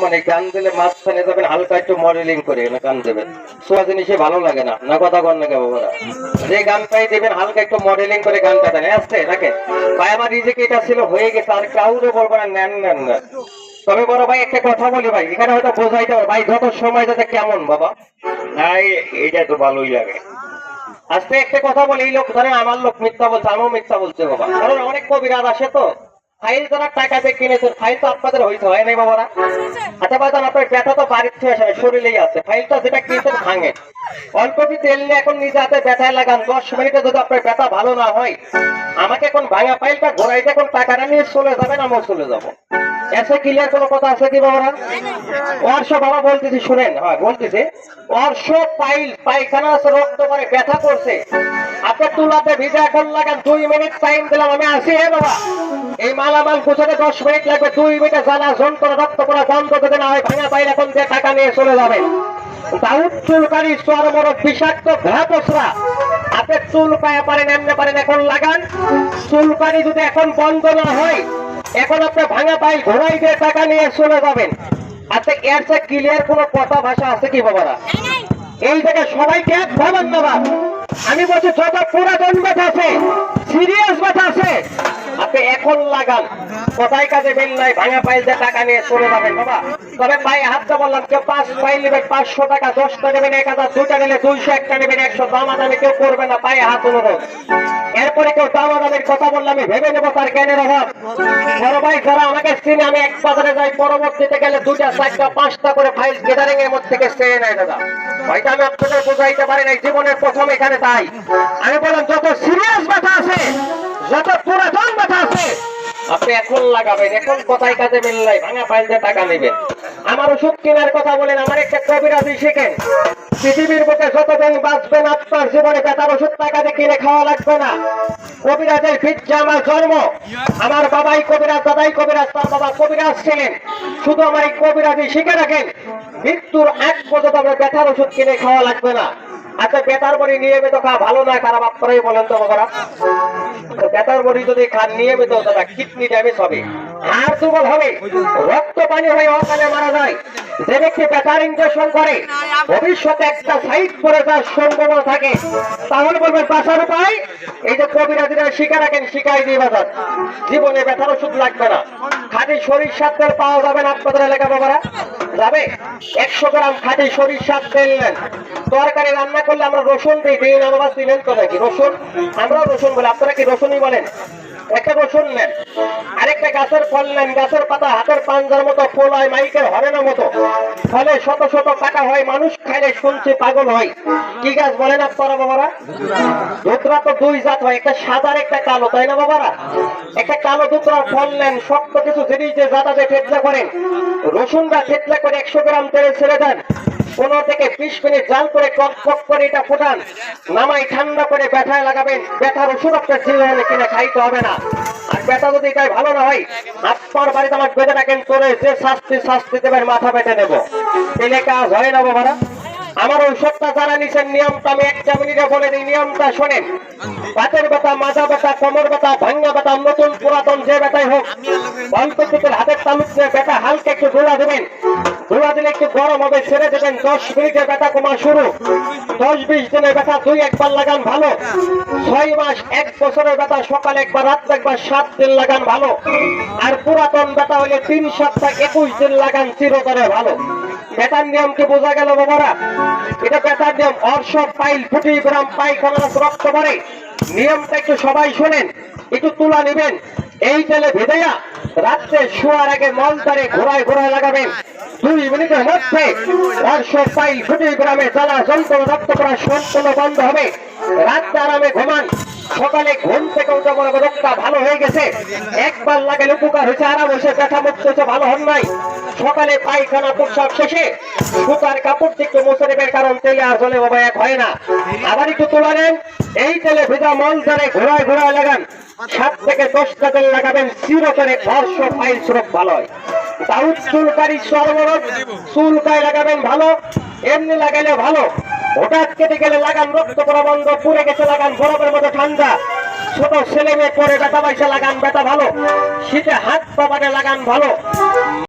মানে গান দিলে মাঝখানে যাবেন হালকা একটু মডেলিং করে না গান দেবেন, সোয়া জিনিসে ভালো লাগে না, না কথা কন না কে বাবারা? যে গানটাই দেবেন হালকা একটু মডেলিং করে গানটা দেন, আসছে দেখেন ভাই আমার রিজেকে এটা ছিল হয়ে গেছে, আর কাউরে বলবো না নেন নেন না। তবে বড় ভাই একটা কথা বলি ভাই, এখানে হয়তো বোঝাইতে হবে ভাই যত সময় যাতে কেমন বাবা, নাই এটা তো ভালোই লাগে। আজকে একটা কথা বলি, এই লোক ধরেন আমার লোক মিথ্যা বলছে, আমিও মিথ্যা বলছে বাবা, কারণ অনেক কবিরাজ আসে তো ফাইল যারা টাকা দিয়ে কিনেছেন, ফাইল তো আপনাদের হইতে হয় নাই বাবারা। আচ্ছা ভাই আপনার ব্যথা তো বাড়ির থেকে আসে না, শরীরেই আছে, ফাইলটা যেটা কিনেছেন ভাঙে, অল্প তেল নিয়ে এখন নিজে হাতে ব্যথায় লাগান, 10 মিনিটে যদি আপনার ব্যথা ভালো না হয়, আমাকে এখন ভাঙা ফাইলটা ঘোরাইতে এখন টাকাটা নিয়ে চলে যাবেন, আমিও চলে যাবো। এসে ক্লিয়ার কোনো কথা আছে কি বাবারা? অর্শ বাবা বলতেছি শুনেন, হ্যাঁ বলতেছি, অর্শ পায়খানা আছে, রক্ত করে ব্যথা করছে, আপনার তুলাতে ভিজা এখন লাগান, 2 মিনিট টাইম দিলাম, আমি আসি। হ্যাঁ বাবা, এই মালামাল গুছাতে 10 মিনিট লাগবে, 2 মিনিটে জ্বালা যন্ত্রণা রক্ত পড়া বন্ধ যদি না হয়, ভাঙা পাইল এখন যে টাকা নিয়ে চলে যাবেন। দাউদ চুলকারি চরমর বিষাক্ত ঘাপসরা, আপনি চুল পায়ে পারেন এমনি পারেন এখন লাগান, চুলকারি যদি এখন বন্ধ না হয়, এখন আপনি ভাঙা পাইল ঘোড়াই দিয়ে টাকা নিয়ে চলে যাবেন। আচ্ছা এর চেয়ে ক্লিয়ার কোনো কথা ভাষা আছে কি বাবারা? এই জায়গায় সবাইকে এক ভাবেন না বাবা, আমি বলছি যত পুরাতন ব্যথা আছে, সিরিয়াস ব্যথা আছে, আপনি এখন লাগান, কোথায় কাজে বেল নাই, ভাঙা পাইল যে টাকা নিয়ে চলে যাবেন বাবা। তবে পায়ে হাতটা বললাম, কেউ 5 পাইল নেবেন 500 টাকা, 10টা নেবেন 1000, 2টা নিলে 200, একটা নেবেন 100, দামাদামি কেউ করবে না, পায়ে হাত অনুরোধ। এরপরে কেউ দামাদামির কথা বললে আমি ভেবে নেবো তার জ্ঞানের অভাব। বড় ভাই যারা আমাকে চিনে, আমি এক বাজারে যাই, পরবর্তীতে গেলে 2টা 4টা 5টা করে ফাইল গ্যাদারিং এর মধ্যে থেকে চেয়ে নেয় দাদা, হয়তো আমি আপনাদের বোঝাইতে পারি না, জীবনের প্রথম এখানে তাই আমি বললাম যত সিরিয়াস ব্যথা আছে, যত পুরাতন ব্যথা আছে, আপনি এখন লাগাবেন, এখন কোথায় কাজে মিল নাই, ভাঙা ফাইল দিয়ে টাকা নেবেন। আমার ওষুধ কেনার কথা বলেন, আমার একটা কবিরাজি শিখেন, পৃথিবীর বুকে যতদিন বাঁচবেন আপনার জীবনে ব্যথার ওষুধ টাকা দিয়ে কিনে খাওয়া লাগবে না। কবিরাজের ভিত্তি আমার জন্ম, আমার বাবাই কবিরাজ, দাদাই কবিরাজ, তার বাবা কবিরাজ ছিলেন, শুধু আমার এই কবিরাজি শিখে রাখেন, মৃত্যুর এক পর্যন্ত আমরা ব্যথার ওষুধ কিনে খাওয়া লাগবে না। আচ্ছা ব্যথার বড়ি নিয়মিত খাওয়া ভালো না খারাপ আপনারাই বলেন তো বাবারা? ব্যথার বড়ি যদি খান নিয়মিত, দাদা কিডনি ড্যামেজ হবে, হাড় দুর্বল হবে, রক্ত পানি হয়ে অকালে মারা যায়। যে ব্যক্তি ব্যথার ইনজেকশন করে ভবিষ্যতে একটা সাইড করে যাওয়ার সম্ভাবনা থাকে, তাহলে বলবেন বাঁচার উপায়, এই যে কবিরাজিরা শিখে রাখেন, শিখাই দিয়ে বাজার, জীবনে ব্যথার ওষুধ লাগবে না। খাঁটি সরিষার তেল পাওয়া যাবে না আপনাদের এলাকা বাবারা? যাবে। 100 গ্রাম খাঁটি সরিষার তেল নেন, তরকারি রান্না করলে আমরা রসুন দিই না বাবা, দিলেন তো নাকি রসুন? আমরাও রসুন বলি, আপনারা কি রসুনই বলেন? একটা রসুন নেন, আরেকটা গাছের ফল নেন, গাছের পাতা হাতের পাঞ্জার মতো, ফুল হয় মাইকের হরেনের মতো, ফলে শত শত টাকা হয়, মানুষ খাইলে শুনছে পাগল হয়। কি গাছ বলেন আপনারা বাবারা? ধুতরা তো 2 জাত হয়, একটা সাদা একটা কালো, তাই না বাবারা? একটা কালো ধুতরার ফল নেন, শক্ত কিছু জিনিস যে জাতাতে থেতলা করেন, রসুনটা থেতলা করে 100 গ্রাম তেলে ছেড়ে দেন, 15 থেকে 20 মিনিট জাল করে টক করে এটা ফুটান, নামাই ঠান্ডা করে ব্যথায় লাগাবেন। ব্যথার ওষুধ আপনার জীবনে কিনে খাইতে হবে না। আর ব্যথা যদি এটাই ভালো না হয়, আপনার বাড়িতে আমার বেঁধে রাখেন, তোরে যে শাস্তি দেবেন মাথা বেঁধে নেবো, এলে কাজ হয় না বাবারা। আমার ঔষধটা যারা নিচ্ছেন, নিয়মটা আমি 1 মিনিটে বলে দিই, নিয়মটা শোনেন। বাতের ব্যথা, মাজা ব্যথা, কোমর ব্যথা, ভাঙ্গা ব্যথা, নতুন পুরাতন যে ব্যথাই হোক, অল্প থেকে হাতের তালুক দিয়ে ব্যথা হালকা একটু ধোলা দেবেন, ধোলা দিলে একটু গরম হবে, ছেড়ে দেবেন, 10 মিনিটে ব্যথা কমা শুরু। 10-20 দিনের ব্যথা 2-1 বার লাগান ভালো, 6 মাস 1 বছরের ব্যথা সকালে একবার রাত্রে একবার 7 দিন লাগান ভালো। আর পুরাতন ব্যথা হলে 3 সপ্তাহ 21 দিন লাগান, চিরতরে ভালো। ব্যথার নিয়ম কি বোঝা গেল বাবারা? এটা ব্যথার নিয়ম। অর্শ পাইল, ফুটি গ্রাম পায়খানা রক্ত পড়ে, নিয়মটা একটু সবাই শোনেন, একটু তুলা নেবেন, এই তেলে ভেজাইয়া রাত্রে শোয়ার আগে মলদারে ঘোড়ায় ঘোড়ায় লাগাবেন, 2 মিনিটের মধ্যে অর্শ পাইল, ফুটি গ্রামে জ্বালা যন্ত্রণা রক্ত পড়া সম্পূর্ণ বন্ধ হবে। রাত্রে আরামে ঘুমান, সকালে ঘুম থেকে উঠে মনে করে রোগটা ভালো হয়ে গেছে, 1 বার লাগালে উপকার হয়েছে, আরাম হয়েছে, ব্যথা মুক্ত হয়েছে, ভালো হন নাই। সকালে পায়খানা প্রস্রাব শেষে সুতার কাপড় থেকে মুছে নেবেন, কারণ তেলে আর জলে বাবা এক হয় না। আবার একটু তুলা নেন, এই তেলে ভেজা মল ধরে ঘোড়ায় ঘোড়ায় লাগান, 7 থেকে 10টা তেল লাগাবেন, চিরতরে অর্শ পাইল সুরক ভালো হয়। দাউদ চুলকারি সর্বরোগ, চুলকায় লাগাবেন ভালো, এমনি লাগাইলে ভালো, হঠাৎ কেটে গেলে লাগান, রক্ত পড়া বন্ধ, পুড়ে গেছে লাগান, বরফের মতো ঠান্ডা, ছোট ছেলে মেয়ে পরে ব্যথা পাইছে লাগান, ব্যথা ভালো, শীতে হাত পা লাগান ভালো,